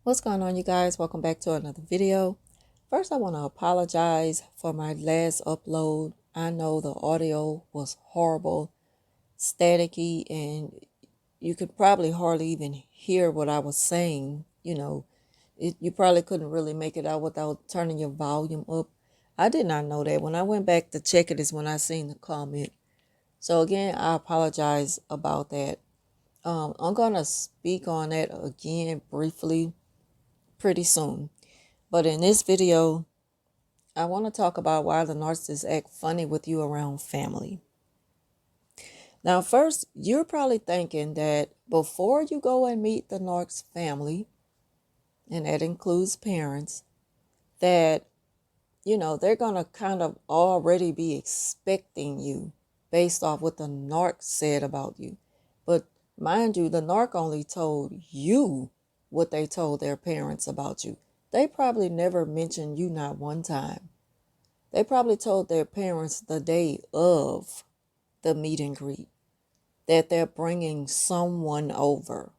What's going on, you guys? Welcome back to another video. First, I want to apologize for my last upload. I know the audio was horrible, staticky, and you could probably hardly even hear what I was saying. You probably couldn't really make it out without turning your volume up. I did not know that. When I went back to check it is when I seen the comment. So again, I apologize about that. I'm going to speak on that again briefly pretty soon. But in this video, I want to talk about why the narcissists act funny with you around family. Now, first, you're probably thinking that before you go and meet the narc's family, and that includes parents, that, they're going to kind of already be expecting you based off what the narc said about you. But mind you, the narc only told you what they told their parents about you. They probably never mentioned you not one time. They probably told their parents the day of the meet and greet that they're bringing someone over.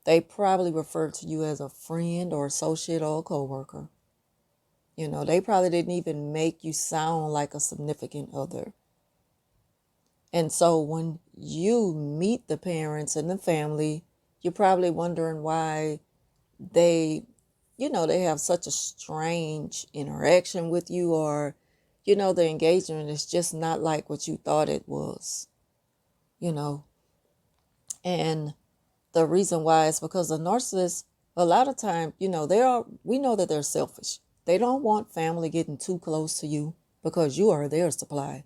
They probably referred to you as a friend or associate or a coworker. They probably didn't even make you sound like a significant other. And so when you meet the parents and the family, you're probably wondering why they have such a strange interaction with you, or, the engagement is just not like what you thought it was, and the reason why is because the narcissists, a lot of time, we know that they're selfish. They don't want family getting too close to you because you are their supply,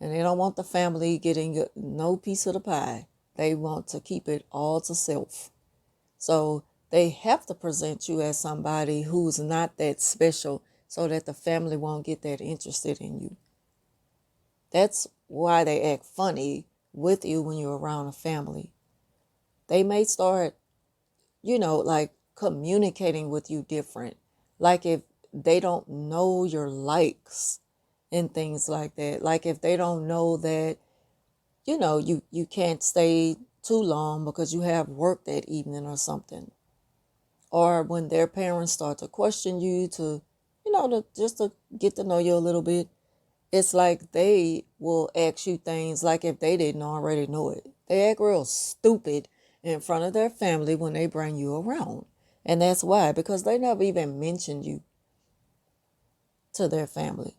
and they don't want the family getting no piece of the pie. They want to keep it all to self. So they have to present you as somebody who's not that special so that the family won't get that interested in you. That's why they act funny with you when you're around a family. They may start, like communicating with you different. Like if they don't know your likes and things like that. Like if they don't know that, you can't stay too long because you have work that evening or something. Or when their parents start to question you just to get to know you a little bit, it's like they will ask you things like if they didn't already know it. They act real stupid in front of their family when they bring you around. And that's why, because they never even mentioned you to their family.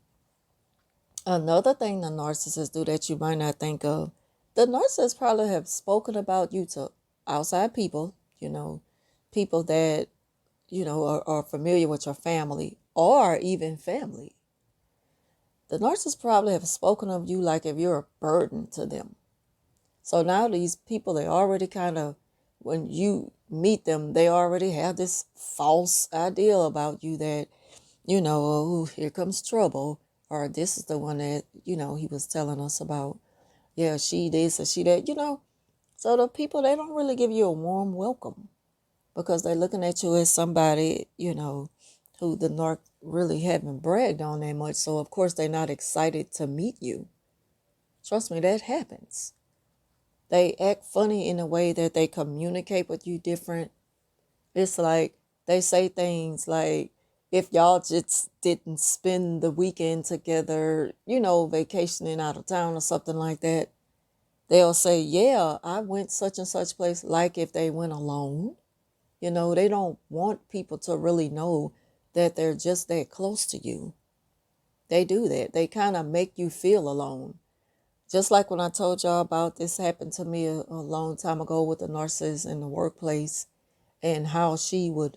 Another thing the narcissists do that you might not think of, the narcissists probably have spoken about you to outside people, people that are familiar with your family or even family. The narcissists probably have spoken of you like if you're a burden to them. So now these people, they already kind of, when you meet them, they already have this false ideal about you that, oh, here comes trouble. Or this is the one that, he was telling us about. Yeah, she this or she that, So the people, they don't really give you a warm welcome, because they're looking at you as somebody, who the narc really haven't bragged on that much. So, of course, they're not excited to meet you. Trust me, that happens. They act funny in a way that they communicate with you different. It's like they say things like, if y'all just didn't spend the weekend together, vacationing out of town or something like that, they'll say, yeah, I went such and such place, like if they went alone. They don't want people to really know that they're just that close to you. They do that. They kind of make you feel alone. Just like when I told y'all about this happened to me a long time ago with a narcissist in the workplace, and how she would,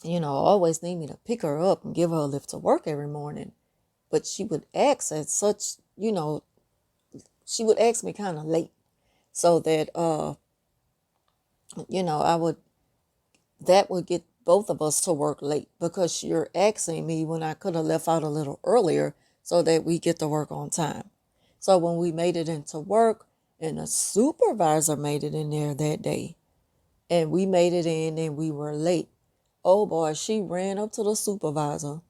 always need me to pick her up and give her a lift to work every morning. But she would ask at such, she would ask me kind of late, so that, that would get both of us to work late, because you're asking me when I could have left out a little earlier so that we get to work on time. So when we made it into work, and the supervisor made it in there that day, and we made it in and we were late, oh boy, she ran up to the supervisor,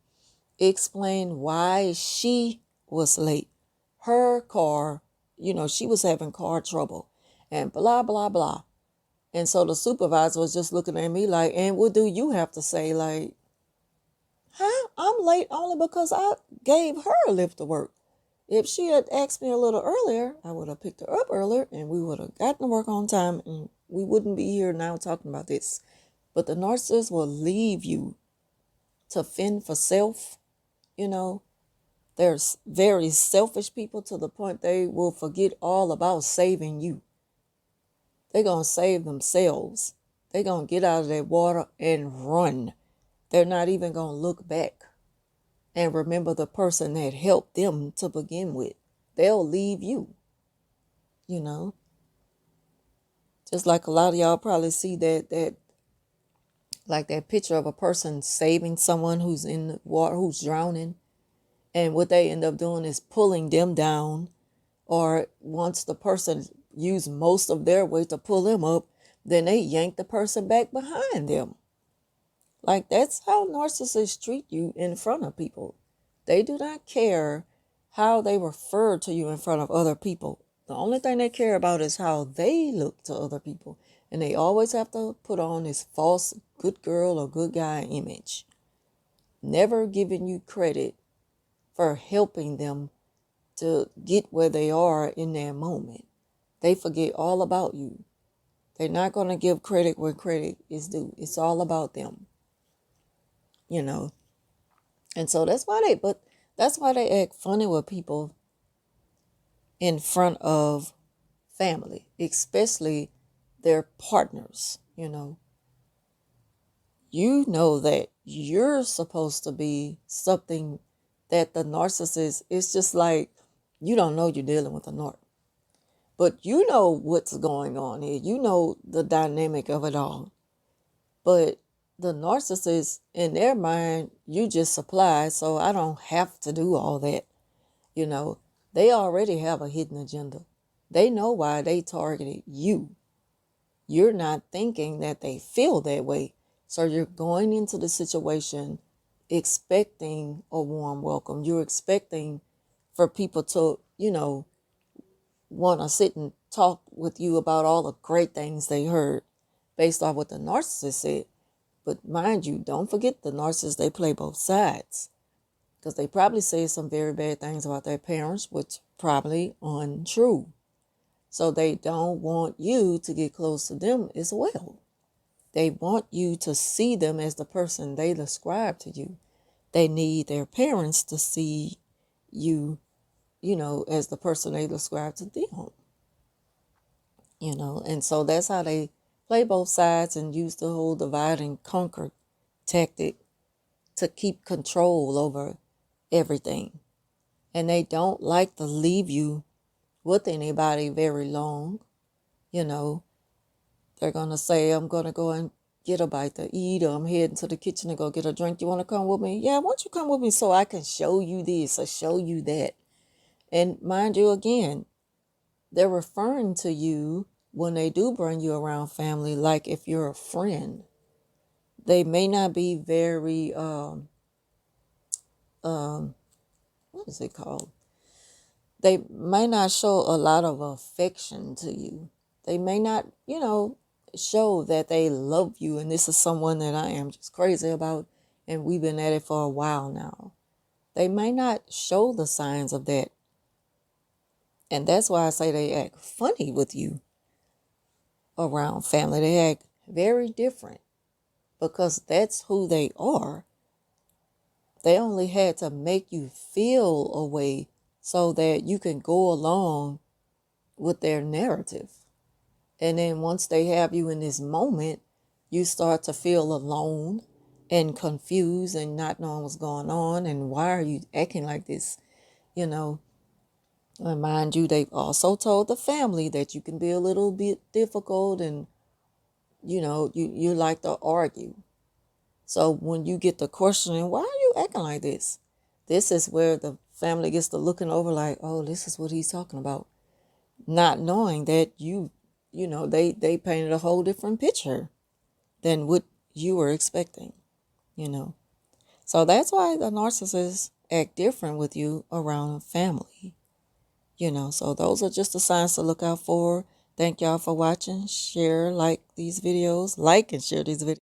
explained why she was late. Her car, she was having car trouble, and blah, blah, blah. And so the supervisor was just looking at me like, and what do you have to say? Like, huh? I'm late only because I gave her a lift to work. If she had asked me a little earlier, I would have picked her up earlier and we would have gotten to work on time and we wouldn't be here now talking about this. But the narcissist will leave you to fend for self. You know, there's very selfish people to the point they will forget all about saving you. They're going to save themselves. They're going to get out of that water and run. They're not even going to look back and remember the person that helped them to begin with. They'll leave you, you know. Just like a lot of y'all probably see that like that picture of a person saving someone who's in the water, who's drowning. And what they end up doing is pulling them down. Or once the person used most of their weight to pull them up, then they yank the person back behind them. Like that's how narcissists treat you in front of people. They do not care how they refer to you in front of other people. The only thing they care about is how they look to other people. And they always have to put on this false good girl or good guy image. Never giving you credit for helping them to get where they are in their moment. They forget all about you. They're not going to give credit where credit is due. It's all about them, you know. And so that's why they act funny with people in front of family, especially their partners, you know. You know that you're supposed to be something that the narcissist is just like, you don't know you're dealing with a narc. But you know what's going on here. You know the dynamic of it all. But the narcissist, in their mind, you just supply, so I don't have to do all that. You know, they already have a hidden agenda. They know why they targeted you. You're not thinking that they feel that way. So you're going into the situation expecting a warm welcome. You're expecting for people to, you know, want to sit and talk with you about all the great things they heard based off what the narcissist said. But mind you, don't forget the narcissists, they play both sides. Because they probably say some very bad things about their parents, which probably untrue. So they don't want you to get close to them as well. They want you to see them as the person they describe to you. They need their parents to see you, you know, as the person they describe to them. You know, and so that's how they play both sides and use the whole divide and conquer tactic to keep control over everything. And they don't like to leave you with anybody very long. You know, they're going to say, I'm going to go and get a bite to eat, or I'm heading to the kitchen to go get a drink. You want to come with me? Yeah, why don't you come with me so I can show you this or show you that? And mind you, again, they're referring to you when they do bring you around family, like if you're a friend. They may not be very, what is it called? They may not show a lot of affection to you. They may not, you know, show that they love you and this is someone that I am just crazy about and we've been at it for a while now. They may not show the signs of that. And that's why I say they act funny with you around family. They act very different because that's who they are. They only had to make you feel a way so that you can go along with their narrative. And then once they have you in this moment, you start to feel alone and confused and not knowing what's going on and why are you acting like this, you know. And mind you, they've also told the family that you can be a little bit difficult and, you know, you like to argue. So when you get the questioning, why are you acting like this? This is where the family gets to looking over like, oh, this is what he's talking about. Not knowing that you know, they painted a whole different picture than what you were expecting, you know. So that's why the narcissists act different with you around family, you know. So those are just the signs to look out for. Thank y'all for watching. Share, like these videos. Like and share these videos.